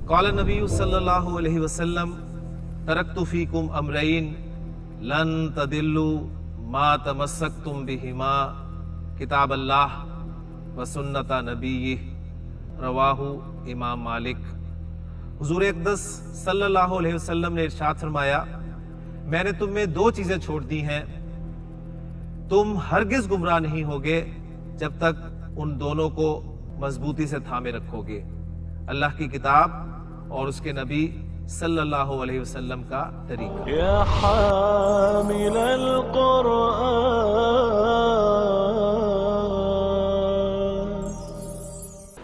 قال نبی صلی اللہ علیہ وسلم ترکت فیکم امرین لن تدلوا ما تمسکتم بہما کتاب اللہ و سنت نبیہ رواہ امام مالک۔ حضور اقدس صلی اللہ علیہ وسلم نے ارشاد فرمایا، میں نے تم میں دو چیزیں چھوڑ دی ہیں، تم ہرگز گمراہ نہیں ہوگے جب تک ان دونوں کو مضبوطی سے تھامے رکھو گے، اللہ کی کتاب اور اس کے نبی صلی اللہ علیہ وسلم کا طریقہ۔ یا حامل القرآن۔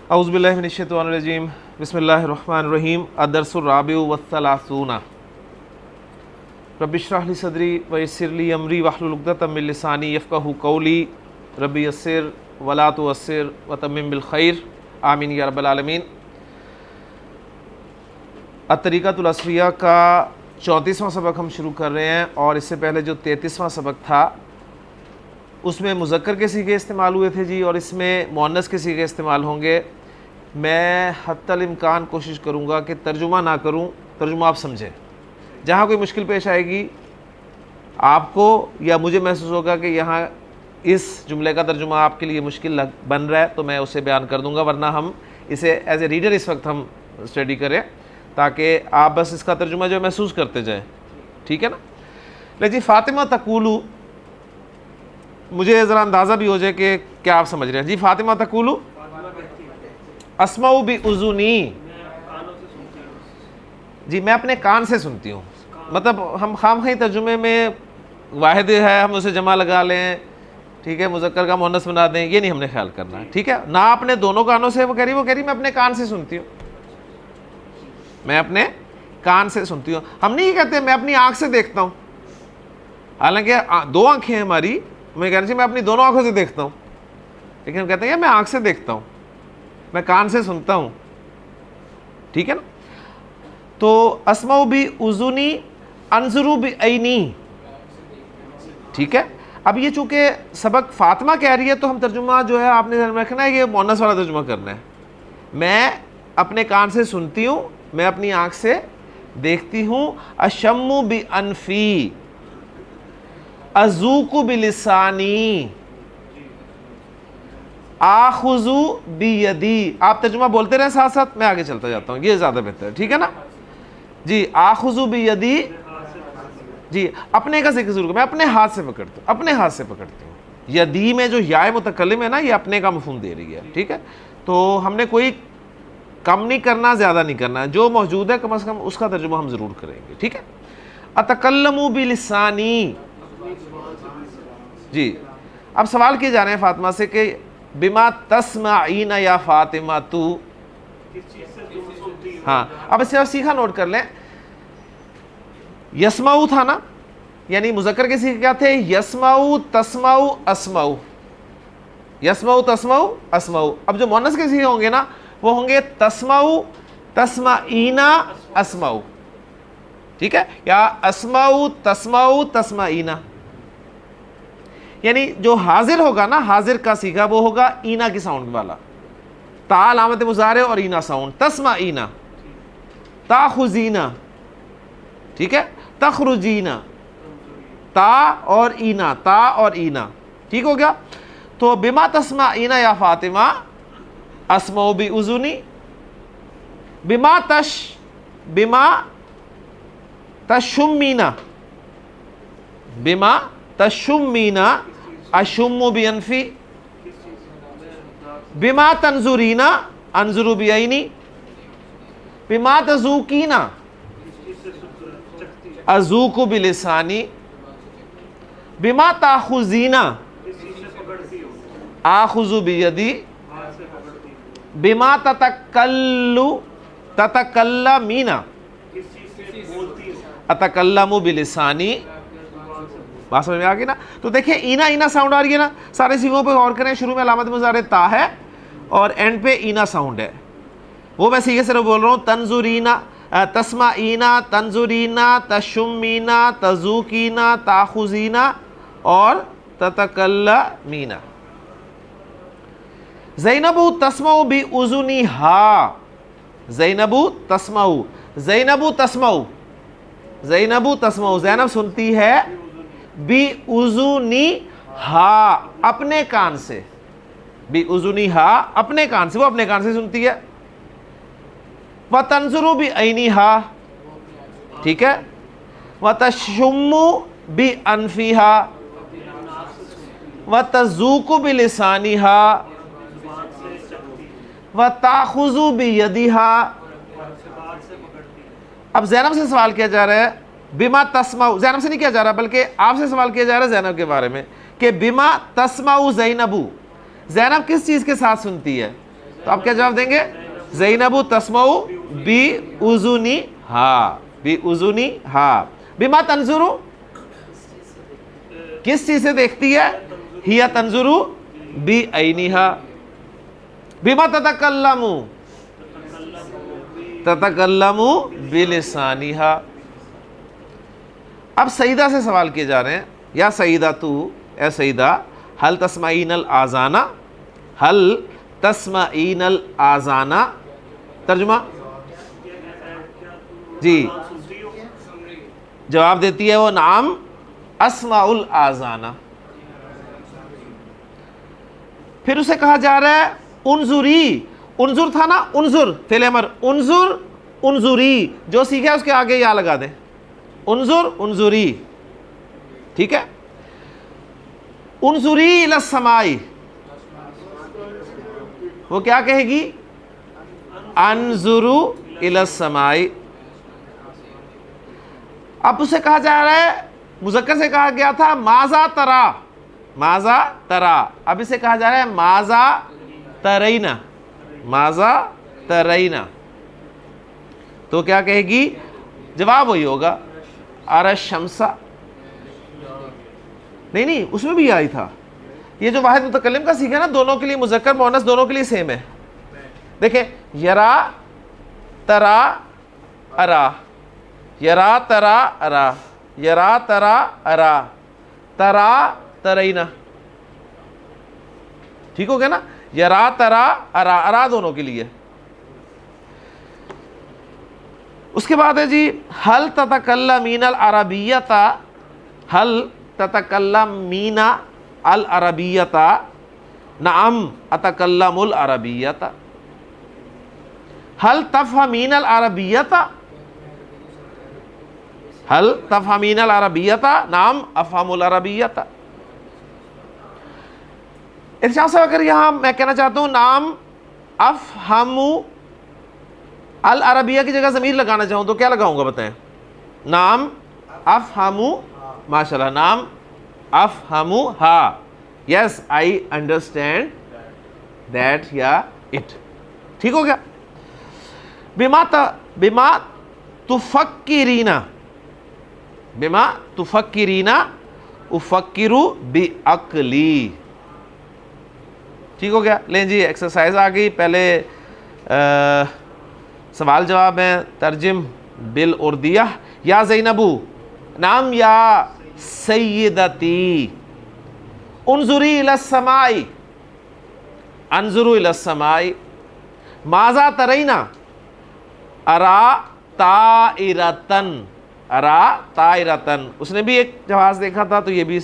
اعوذ باللہ من الشیطان الرجیم، بسم اللہ الرحمن الرحیم۔ الدرس الرابع والثلاثون۔ رب اشرح لی صدری ویسر لی امری واحلل عقدۃ من لسانی یفقہوا قولی، رب یسر ولا تعسر وتمم بالخیر، آمین یا رب العالمین۔ الطریقۃ العصریہ کا 34واں سبق ہم شروع کر رہے ہیں، اور اس سے پہلے جو 33واں سبق تھا اس میں مذکر کے صیغے استعمال ہوئے تھے جی، اور اس میں مؤنث کے صیغے استعمال ہوں گے۔ میں حتی الامکان کوشش کروں گا کہ ترجمہ نہ کروں، ترجمہ آپ سمجھیں۔ جہاں کوئی مشکل پیش آئے گی آپ کو یا مجھے محسوس ہوگا کہ یہاں اس جملے کا ترجمہ آپ کے لیے مشکل بن رہا ہے تو میں اسے بیان کر دوں گا، ورنہ ہم اسے ایز اے ریڈر اس وقت ہم اسٹڈی کریں تاکہ آپ بس اس کا ترجمہ جو محسوس کرتے جائیں، ٹھیک ہے نا۔ لیکن جی فاطمہ تقولو، مجھے ذرا اندازہ بھی ہو جائے کہ کیا آپ سمجھ رہے ہیں۔ جی فاطمہ تقولو اسمعوا باذنی، جی میں اپنے کان سے سنتی ہوں، مطلب ہم خواہی ترجمے میں واحد ہے ہم اسے جمع لگا لیں، ٹھیک ہے، مذکر کا مؤنث بنا دیں، یہ نہیں ہم نے خیال کرنا ہے، ٹھیک ہے نا۔ اپنے دونوں کانوں سے وہ کہہ رہی میں اپنے کان سے سنتی ہوں، میں اپنے کان سے سنتی ہوں۔ ہم نہیں کہتے میں اپنی آنکھ سے دیکھتا ہوں، حالانکہ دو آنکھیں ہیں ہماری، میں کہنا چاہیے میں اپنی دونوں آنکھوں سے دیکھتا ہوں، لیکن ہم کہتے ہیں میں آنکھ سے دیکھتا ہوں، میں کان سے سنتا ہوں، ٹھیک ہے نا۔ تو اسمعوا باذنی انظروا بعینی، ٹھیک ہے۔ اب یہ چونکہ سبق فاطمہ کہہ رہی ہے تو ہم ترجمہ جو ہے آپ نے ذہن میں رکھنا ہے، یہ مؤنث والا ترجمہ کرنا ہے۔ میں اپنے کان سے سنتی ہوں، میں اپنی آنکھ سے دیکھتی ہوں۔ اشم بانفی اذوق بلسانی آخذ بیدی۔ آپ ترجمہ بولتے رہیں ساتھ ساتھ، میں آگے چلتا جاتا ہوں، یہ زیادہ بہتر ہے، ٹھیک ہے نا جی۔ آخذ بیدی، جی اپنے کا ذکر ضرور، میں اپنے ہاتھ سے پکڑتا ہوں، اپنے ہاتھ سے پکڑتی ہوں۔ یدی میں جو یا متکلم ہے نا، یہ اپنے کا مفہوم دے رہی ہے، ٹھیک ہے۔ تو ہم نے کوئی کم نہیں کرنا، زیادہ نہیں کرنا، جو موجود ہے کم از کم اس کا ترجمہ ہم ضرور کریں گے، ٹھیک ہے۔ اتکلم بلسانی، جی اب سوال کیے جا رہے ہیں فاطمہ سے کہ بما تسمعین یا فاطمہ تو، ہاں اب اس سے سیکھا نوٹ کر لیں۔ یسمعو تھا نا، یعنی مذکر کے سیکھے کیا تھے؟ یسمعو تسمعو اسمعو، یسمعو تسمعو اسمعو۔ اب جو مؤنث کے سیکھے ہوں گے نا وہ ہوں گے تسمعو تسمعینا اسمعو، ٹھیک ہے، یا اسمعو تسمعو تسمعینا۔ یعنی جو حاضر ہوگا نا، حاضر کا سیکھا وہ ہوگا اینا کی ساؤنڈ والا، تا علامت مضارع اور اینا ساؤنڈ، تسمعینا، تاخذینا، ٹھیک ہے، تخرجینا، تا اور اینا، تا اور اینا، ٹھیک ہو گیا۔ تو بما تسمعین یا فاطمہ اسمعوا باذنی، بما تشمینا، بما تشمینا اشم بانفی، بما تنظرینا انظر بعینی، بما تذوقینا اذوق بلسانی، بما تاخذینا آخذ بیدی، بما تتکلمین اتکلم بلسانی۔ بات سمجھ میں آ گئی نا۔ تو دیکھیں اینا ساؤنڈ آ رہی ہے نا، سارے سیغوں پہ غور کریں، شروع میں علامت مضارع تا ہے اور اینڈ پہ اینا ساؤنڈ ہے۔ وہ میں سیغے سے بول رہا ہوں، تنظرینا، تسمعینا، تنظرینا، تشمینا، تذوقینا، تاخذینا اور تتکلمینا۔ زینب تسمع باذنیہا، زینبو تسمعو، زینبو تسمعو، زینبو تسمعو، زینب سنتی ہے بی اذنی ہا، اپنے کان سے، بی اذنی ہا، اپنے کان سے، وہ اپنے کان سے سنتی ہے. وتنظر بعینی ہا، ٹھیک ہے، وتشم بانفیہا، وتذوق بلسانیہا، وتاخذ بیدیہا. اب زینب سے سوال کیا جا رہا ہے بما تسمع، زینب سے نہیں کیا جا رہا بلکہ آپ سے سوال کیا جا رہا ہے زینب کے بارے میں کہ بما تسمع زینب، زینب کس چیز کے ساتھ سنتی ہے؟ تو آپ کیا جواب دیں گے؟ زینب تسمع بی اذنی ہا، بی اذنی ہا. بما تنظر، کس چیز سے دیکھتی ہے؟ ہی تنظر بی عینیہا. بما تتکلم، تتکلم بلسانیہا. اب سیدہ سے سوال کیے جا رہے ہیں، یا سیدہ تو، اے سیدہ، حل تسمعین الاذان، حل تسمعین الاذان. ترجمہ جی، جواب دیتی ہے وہ نعم اسمع الاذان. پھر اسے کہا جا رہا ہے انظری، انظر تھا نا، انظر فعل امر، انظر انظری، جو سیکھا ہے اس کے آگے یا لگا دیں، انظر انظری، ٹھیک ہے. انظری الی السماء، وہ کیا کہے گی؟ انظر الی السماء. اب اسے کہا جا رہا ہے، مذکر سے کہا گیا تھا ماذا ترا، ماذا ترا، اب اسے کہا جا رہا ہے ماذا ترینا، ماذا ترینا. تو کیا کہے گی؟ جواب وہی ہوگا ارى الشمس. نہیں اس میں بھی آئی تھا. یہ جو واحد متکلم کا سیکھا نا، دونوں کے لیے مذکر مؤنث دونوں کے لیے سیم ہے. دیکھیں یرا ترا ارا، یرا ترا ارا، یرا ترا ارا، ترا ترینا، ٹھیک ہو گیا نا. یرا ترا ارا، ارا دونوں کے لیے. اس کے بعد ہے جی حل تتکلمین العربیۃ، حل تتکلمین العربیۃ، نعم اتکلم العربیۃ. حل تفہمین العربیۃ، حل تفہمین العربیۃ، نعم افہم العربیۃ. ارشاد صاحب اگر یہاں میں کہنا چاہتا ہوں نعم افہم العربیہ کی جگہ ضمیر لگانا چاہوں تو کیا لگاؤں گا بتائیں؟ نعم افہم، ماشاءاللہ، نعم افہم ہا، یس آئی انڈرسٹینڈ دیٹ یا اٹ، ٹھیک ہو گیا. بما تفکرین، بما تفکرین افکر بعقلی، ٹھیک ہو گیا. لیں جی ایکسرسائز آ گئی. پہلے سوال جواب ہے، ترجم بالاردیہ. یا زینبو، نعم یا سیدتی، انظری الی السماء، انظر الی السماء. ماذا ترینا؟ ارا طائرتن، ارا طائرتن. اس نے بھی ایک جہاز دیکھا تھا تو یہ بھی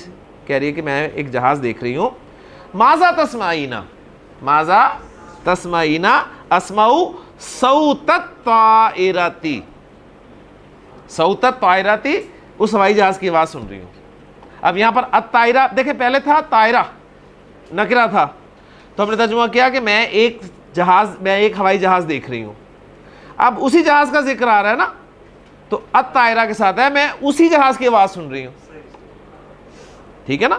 کہہ رہی ہے کہ میں ایک جہاز دیکھ رہی ہوں. ماذا تسمعین، ماذا تسمعین، اسمع صوت الطائرۃ، صوت الطائرۃ، اس ہوائی جہاز کی آواز سن رہی ہوں. اب یہاں پر الطائرہ دیکھیں، پہلے تھا طائرہ، نکرہ تھا، تو ہم نے ترجمہ کیا کہ میں ایک ہوائی جہاز دیکھ رہی ہوں. اب اسی جہاز کا ذکر آ رہا ہے نا، تو الطائرہ کے ساتھ ہے میں اسی جہاز کی آواز سن رہی ہوں، ٹھیک ہے نا.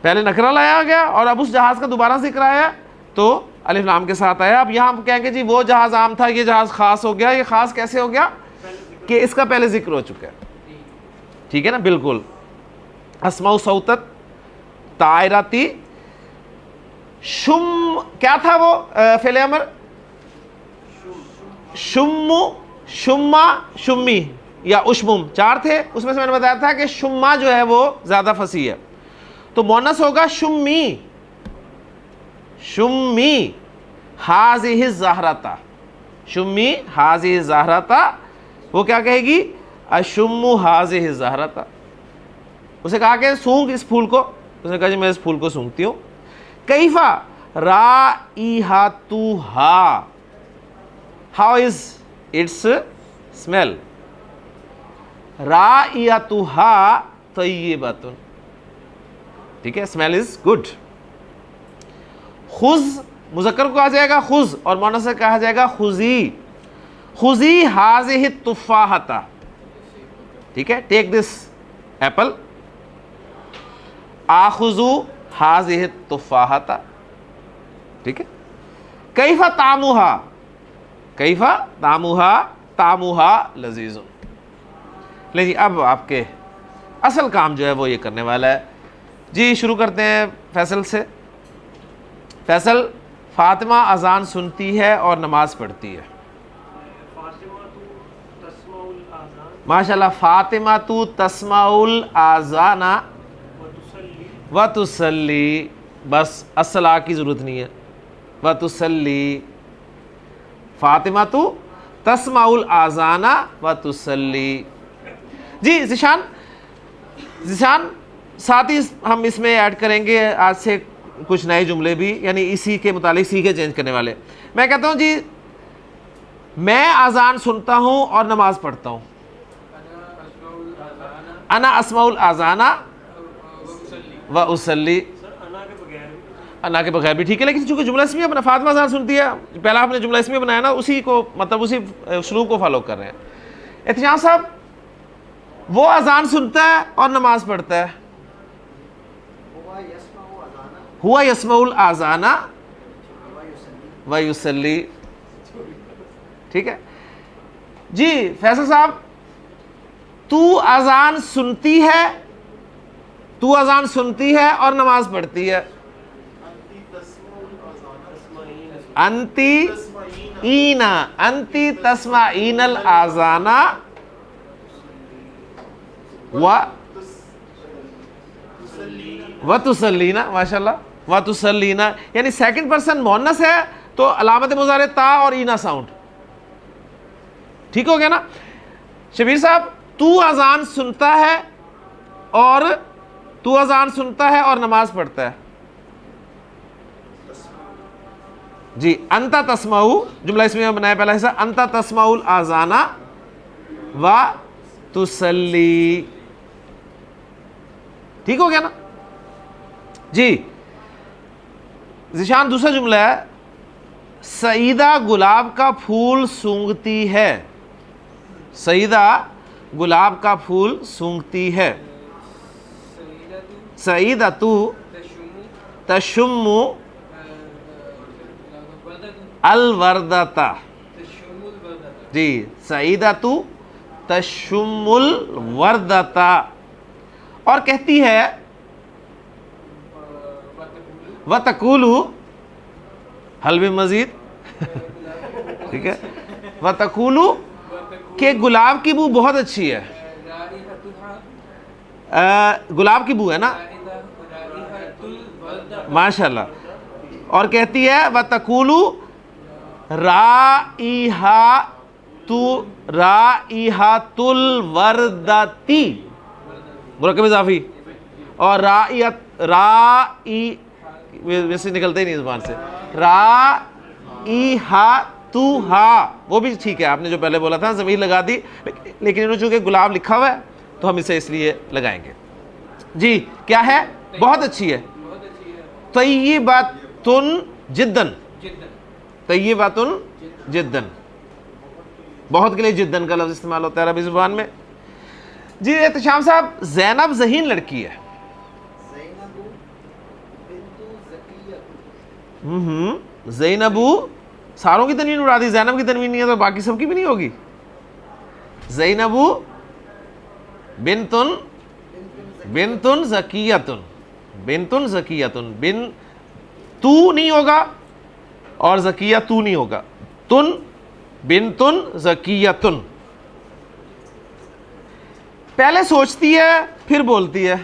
پہلے نکرہ لایا گیا اور اب اس جہاز کا دوبارہ ذکر آیا تو الف لام کے ساتھ آیا. اب یہاں ہم کہیں گے جی وہ جہاز عام تھا، یہ جہاز خاص ہو گیا. یہ خاص کیسے ہو گیا؟ کہ اس کا پہلے ذکر ہو چکا ہے، ٹھیک ہے نا. بالکل. اسمع صوت طائرتی، شم کیا تھا وہ فعل امر؟ شم، شما، شمی یا اشمم، چار تھے. اس میں سے میں نے بتایا تھا کہ شما جو ہے وہ زیادہ فصیح ہے، تو مؤنث ہوگا شمی، شمی. ہاذہ الزہرۃ، شمی حاضہ زہرتا، وہ کیا کہے گی؟ اشم حاضہ زہرتا. اسے کہا کہ سونگ اس پھول کو، اس نے کہا جی میں اس پھول کو سونگتی ہوں. کیفا رائحتھا، ہاؤ از اٹس اسمیل؟ رائحتھا طیبۃ، ٹھیک ہے، اسمیل از گڈ. خذ مذکر کو کہا جائے گا خذ، اور مؤنث سے کہا جائے گا خذی. خذی حاضہ التفاحۃ، ٹھیک ہے، ٹیک دس ایپل. آخذ حاضہ التفاحۃ، ٹھیک ہے. کیف طعمھا، کیف طعمھا، طعمھا لذیذ. لے جی اب آپ کے اصل کام جو ہے وہ یہ کرنے والا ہے. جی شروع کرتے ہیں فیصل سے. فیصل، فاطمہ اذان سنتی ہے اور نماز پڑھتی ہے. ماشاءاللہ. فاطمہ تو تسمع الاذان وتصلی، بس الصلاۃ کی ضرورت نہیں ہے. وتصلی، فاطمہ تو تسمع الاذان وتصلی. جی ذیشان، ذیشان ساتھ ہی ہم اس میں ایڈ کریں گے آج سے کچھ نئے جملے بھی، یعنی اسی کے متعلق سیکھے چینج کرنے والے. میں کہتا ہوں جی میں اذان سنتا ہوں اور نماز پڑھتا ہوں. انا اسمع الاذان و اسلی. انا کے بغیر بھی ٹھیک ہے، لیکن چونکہ جملہ اسمیہ بنا، فاطمہ اذان سنتی ہے، پہلا آپ نے جملہ اسمیہ بنایا نا، اسی کو مطلب اسی اسلوب کو فالو کر رہے ہیں. احتشام صاحب، وہ اذان سنتا ہے اور نماز پڑھتا ہے. ہوا یسمع الاذان و یصلی، ٹھیک ہے. جی فیصل صاحب، تو اذان سنتی ہے، تو اذان سنتی ہے اور نماز پڑھتی ہے. انتی اینا، انتی تسمعین الاذان و تسلینا. ماشاءاللہ. و تسلینا یعنی سیکنڈ پرسن مؤنث ہے تو علامت مضارع تا اور اینا ساؤنڈ، ٹھیک ہو گیا نا. شبیر صاحب، تو اذان سنتا ہے اور تو اذان سنتا ہے اور نماز پڑھتا ہے. جی انت تسمع، جملہ اس میں بنایا پہلا حصہ، انت تسمع الاذان و تسلی، ٹھیک ہو گیا نا. جی ذیشان دوسرا جملہ ہے، سعیدہ گلاب کا پھول سونگتی ہے. سعیدہ گلاب کا پھول سونگتی ہے. سعیدہ تو تشم الوردتا. جی سعیدہ تو تشم الوردتا، اور کہتی ہے وَتَقُولُ حل بھی مزید، ٹھیک ہے. وَتَقُولُ کہ گلاب کی بو بہت اچھی ہے. گلاب کی بو ہے نا، ماشاءاللہ. اور کہتی ہے وَتَقُولُ رائحۃ الوردتی، مرکب اضافی، اور ویسے نکلتے ہی نہیں زبان سے، رائحتھا، وہ بھی ٹھیک ہے، آپ نے جو پہلے بولا تھا ضمیر لگا دی، لیکن انہوں چونکہ گلاب لکھا ہوا ہے تو ہم اسے اس لیے لگائیں گے. جی کیا ہے؟ بہت اچھی ہے. طیبۃ جداً، طیبۃ جداً، بہت کے لیے جداً کا لفظ استعمال ہوتا ہے عربی زبان میں. جی احتشام صاحب، زینب ذہین لڑکی ہے. زینب، ساروں کی تنوین اڑا دی، زینب کی تنوین نہیں ہے تو باقی سب کی بھی نہیں ہوگی. زینب بنتن، بنتن زکیتن، بنتن زکیتن، بن تو نہیں ہوگا اور زکیہ تو نہیں ہوگا. تن بنتن زکیتن، پہلے سوچتی ہے پھر بولتی ہے.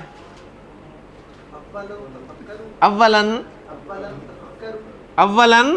اولن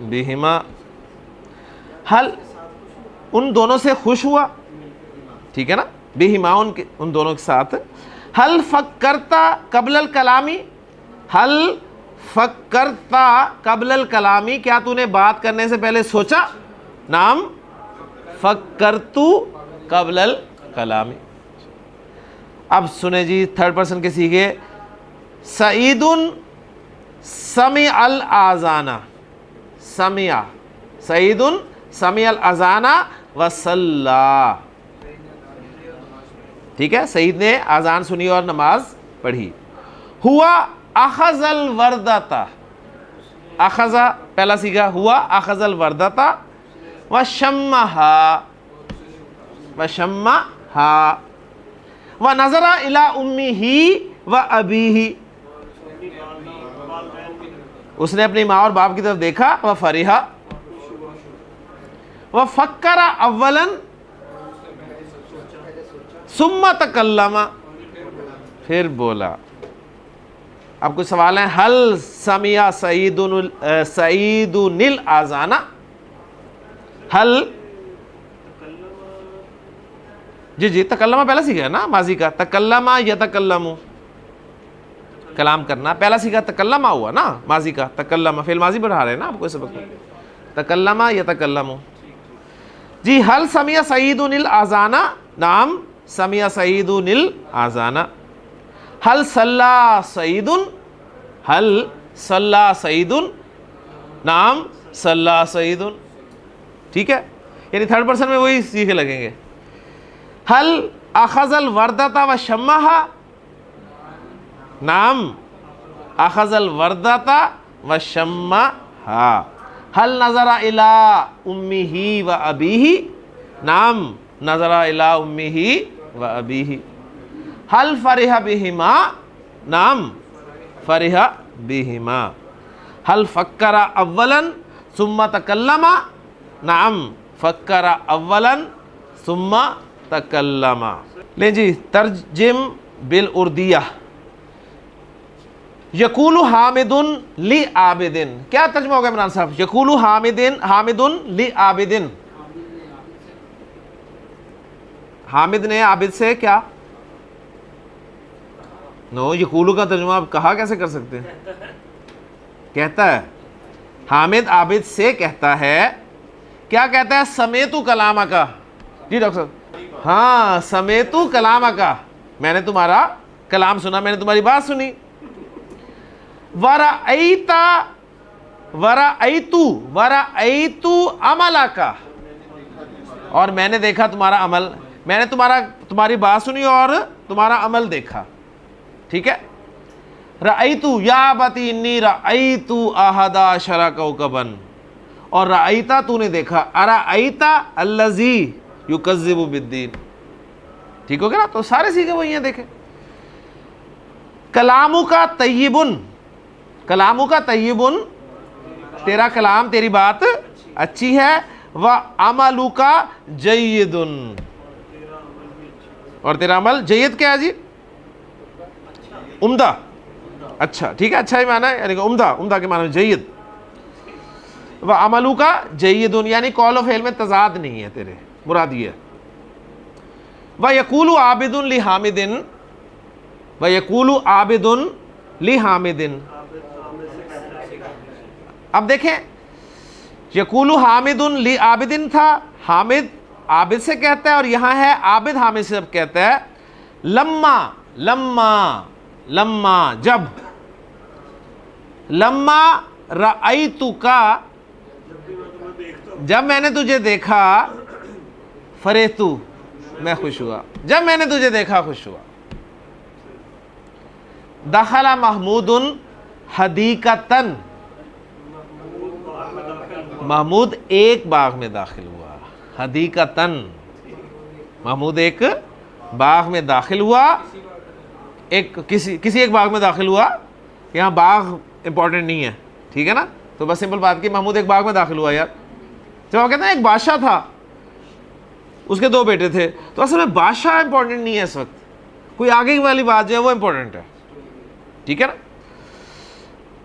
بہما، حل ان دونوں سے خوش ہوا، ٹھیک ہے نا، بہما ان دونوں کے ساتھ. حل فکرتا قبل الکلامی، حل فکرتا قبل الکلامی، کیا تو نے بات کرنے سے پہلے سوچا؟ نعم فکرتو قبل الکلامی. اب سنیں جی تھرڈ پرسن کے سیغے. سعید سمع الاذان، سمع، سعید سمع الاذان وصلی، ٹھیک ہے، سعید نے اذان سنی اور نماز پڑھی. ہوا اخذ الوردۃ، اخذ پہلا سیغہ ہوا اخذ الوردۃ وشمھا، وشمھا، ونظر الی امہ وابیہ، اس نے اپنی ماں اور باپ کی طرف دیکھا. وفرح، وفکر اولا ثم تکلم، پھر بولا. اب کچھ سوال ہیں. حل سمع سعید الاذان، حل، جی تکلم پہلا سیکھا ہے نا ماضی کا، تکلم یتکلم، کلام کرنا پہلا سیکھا، تکلم ہوا نا ماضی کا، تکلم فعل ماضی بڑھا رہے ہیں نا آپ کو سبق میں، تکلم یتکلم. جی حل سمع سعید الاذان، نعم سمع سعید الاذان. حل صلی سعید، حل صلی سعید، نعم صلی سعید، ٹھیک ہے، یعنی تھرڈ پرسن میں وہی سیکھے لگیں گے. حل اخذ الوردۃ وشمھا، نعم اخذ الوردۃ وشمھا. حل نظر الی امہ وابیہ، نعم نظر الی امہ وابیہ. حل فرح بہما، نعم فرح بہما. حل فکر اولا ثم تکلم، نعم فکر اولا ثم تکلم. لیں جی ترجم بالاردیہ. یقول حامد لعابد، کیا ترجمہ ہوگا عمران صاحب؟ یقول حامد لعابد، حامد نے عابد سے کیا؟ نو، یقولو کا ترجمہ آپ کہا کیسے کر سکتے ہیں؟ کہتا ہے، حامد عابد سے کہتا ہے، کیا کہتا ہے؟ سمیتو کلامک، جی ڈاکٹر صاحب، ہاں سمیتو کلامک، میں نے تمہارا کلام سنا، میں نے تمہاری بات سنی. ورأیتو عملک، اور میں نے دیکھا تمہارا عمل، میں نے تمہاری بات سنی اور تمہارا عمل دیکھا، ٹھیک ہے. رأیتو یا ابتی انی رأیتو احد عشر کوکبا، اور رأیتا تو نے دیکھا، ارأیتا الذی یکذب بالدین، ٹھیک ہو گیا نا. تو سارے سیکھے وہی ہیں. دیکھیں کلامو کا طیبن، کلامو کا طیبن، تیرا کلام تیری بات اچھی ہے. وعملو کا جیدن، اور تیرا عمل جید کیا ہے جی؟ عمدہ، اچھا، ٹھیک ہے، اچھا ہی معنی ہے، یعنی کہ عمدہ، عمدہ کے معنی جید. وعملو کا جیدن، یعنی قول و فعل میں تضاد نہیں ہے تیرے، مراد یہ ہے. وَيَقُولُ عَابِدٌ لِحَامِدٍ، وَيَقُولُ عَابِدٌ لِحَامِدٍ. اب دیکھیں یقول حامد لعابد تھا، حامد عابد سے کہتا ہے، اور یہاں ہے عابد حامد سے کہتا ہے. لما، لما، لما جب، لما رأیتک، جب میں نے تجھے دیکھا، فرحتو میں خوش ہوا، جب میں نے تجھے دیکھا خوش ہوا. دخل محمود حدیقتن، محمود ایک باغ میں داخل ہوا. حدیقتن، محمود ایک باغ میں داخل ہوا، کسی ایک باغ میں داخل ہوا. یہاں باغ امپورٹنٹ نہیں ہے، ٹھیک ہے نا. تو بس سمپل بات کی محمود ایک باغ میں داخل ہوا. یار جب وہ کہتے ہیں ایک بادشاہ تھا، اس کے 2 بیٹے تھے، تو اصل میں بادشاہ امپورٹنٹ نہیں ہے اس وقت، کوئی آگے والی بات جو ہے وہ امپورٹنٹ ہے، ٹھیک ہے نا.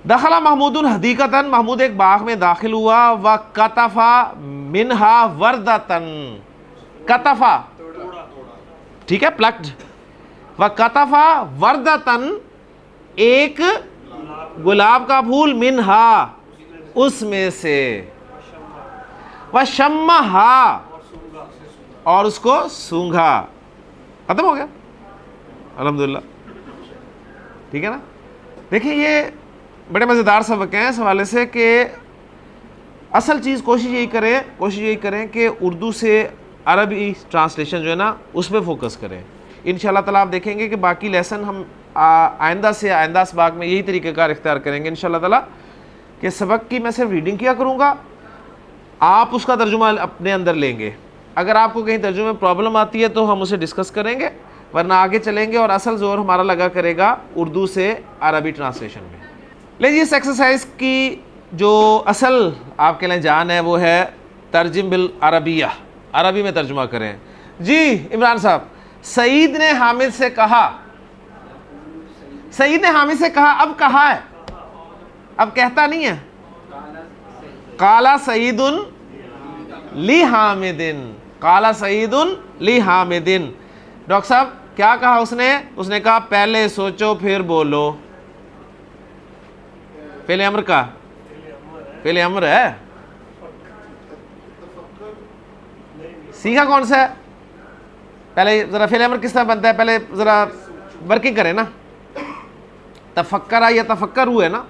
دخل محمود حدیقتاً، محمود ایک باغ میں داخل ہوا، وَقَطَفَ مِنْهَا وَرْدَةً، قطفا ٹھیک ہے پلکڈ، وَقَطَفَ وَرْدَةً ایک گلاب کا پھول، منہا اس میں سے، وَشَمَّهَا اور اس کو سونگھا. ختم ہو گیا الحمدللہ. ٹھیک ہے نا. دیکھیں یہ بڑے مزیدار سبق ہیں اس حوالے سے کہ اصل چیز کوشش یہی کریں کہ اردو سے عربی ٹرانسلیشن جو ہے نا اس پہ فوکس کریں. انشاءاللہ تعالیٰ آپ دیکھیں گے کہ باقی لیسن ہم آئندہ اسباق میں یہی طریقہ کار اختیار کریں گے انشاءاللہ تعالیٰ کہ سبق کی میں صرف ریڈنگ کیا کروں گا، آپ اس کا ترجمہ اپنے اندر لیں گے. اگر آپ کو کہیں ترجمے میں پرابلم آتی ہے تو ہم اسے ڈسکس کریں گے، ورنہ آگے چلیں گے اور اصل زور ہمارا لگا کرے گا اردو سے عربی ٹرانسلیشن میں. لے جی اس ایکسرسائز کی جو اصل آپ کے لیے جان ہے وہ ہے ترجم بالعربیہ، عربی میں ترجمہ کریں. جی عمران صاحب، سعید نے حامد سے کہا، سعید نے حامد سے کہا، اب کہا ہے، اب کہتا نہیں ہے. قال سعید لی حامد، قال سعید لی حامد. ڈاکٹر صاحب کیا کہا اس نے کہا پہلے سوچو پھر بولو. فعل امر کا فعل امر ہے، سیکھا کون سا ہے؟ پہلے ذرا فعل امر کس طرح بنتا ہے، پہلے ذرا ورکنگ کریں نا. تفکرا یتفکرو ہے نا،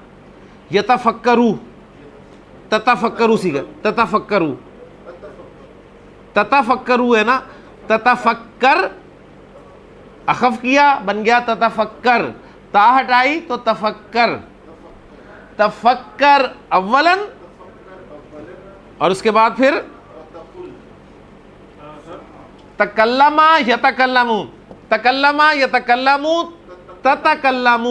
یتفکرو، تتفکرو سیکھا، تتفکرو، تتفکرو ہے نا، تتفکر اخف کیا بن گیا تتفکر، تا ہٹائی تو تفکر. تفکر اولاً اور اس کے بعد پھر تکلم یتکلم، تکلم یتکلم، تتکلم،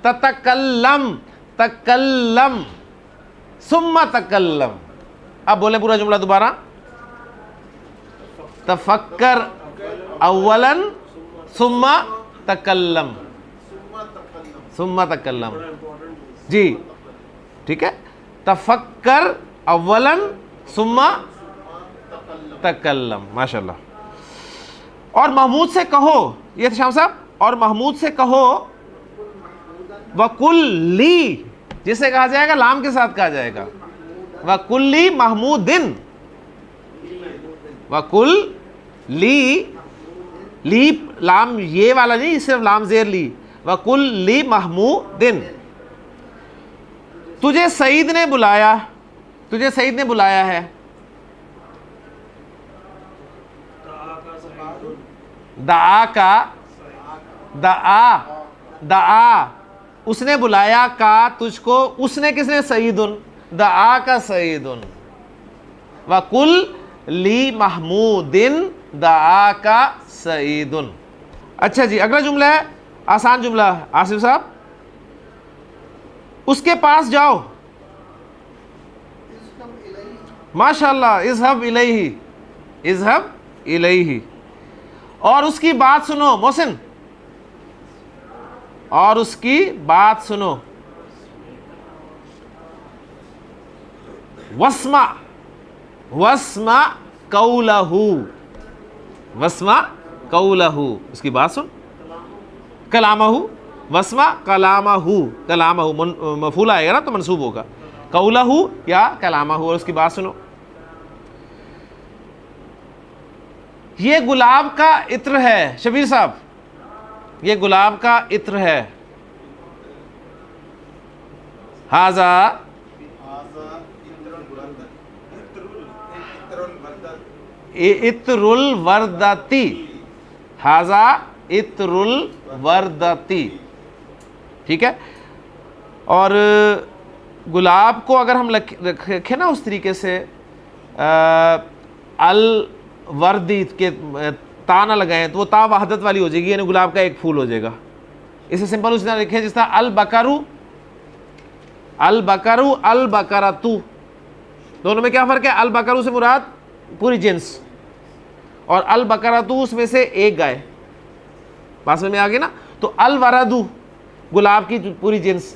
تتکلم، تکلم، ثم تکلم. اب بولیں پورا جملہ دوبارہ. تفکر اولاً ثم تکلم، ثم تکلم. جی ٹھیک ہے. تفکر اولاً ثم تکلم. ماشاءاللہ. اور محمود سے کہو، یہ شام صاحب، اور محمود سے کہو وَقُلْ لِي، جسے کہا جائے گا لام کے ساتھ کہا جائے گا، وَقُلْ لِي محمودٍ، وَقُلْ لِي، لی لام یہ والا نہیں، صرف لام زیر لی، وَقُلْ لِي محمودٍ. تجھے سعید نے بلایا، تجھے سعید نے بلایا ہے. دعا کا، دعا، دعا اس نے بلایا، کا تجھ کو، اس نے کس نے؟ سعیدن، دعا کا سعیدن. وَقُلْ لی محمودٍ دعا کا سعیدن. اچھا جی اگلا جملہ ہے آسان جملہ آصف صاحب. اس کے پاس جاؤ. ماشاءاللہ. اذهب الیہ، اذهب الیہ. اور اس کی بات سنو محسن، اور اس کی بات سنو. واسمع، واسمع قولہ، واسمع قولہ، اس کی بات سن. کلامہ، واسمع کلامہ، کلامہ مفعول آئے گا نا تو منصوب ہوگا. قولہ یا کلامہ، اور اس کی بات سنو. یہ گلاب کا عطر ہے. شبیر صاحب یہ گلاب کا عطر ہے. ھذا عطر الوردتی، ھذا عطر الوردتی. ٹھیک ہے. اور گلاب کو اگر ہم رکھیں نا اس طریقے سے الوردی کے تا نہ لگائیں تو وہ تا وحدت والی ہو جائے گی، یعنی گلاب کا ایک پھول ہو جائے گا. اسے سمپل اس طرح لکھیں جس طرح البکرو، البکرو، البکرتو. دونوں میں کیا فرق ہے؟ البکرو سے مراد پوری جنس اور البکرتو اس میں سے ایک گائے. بات میں آگے نا. تو الوردو گلاب کی پوری جنس،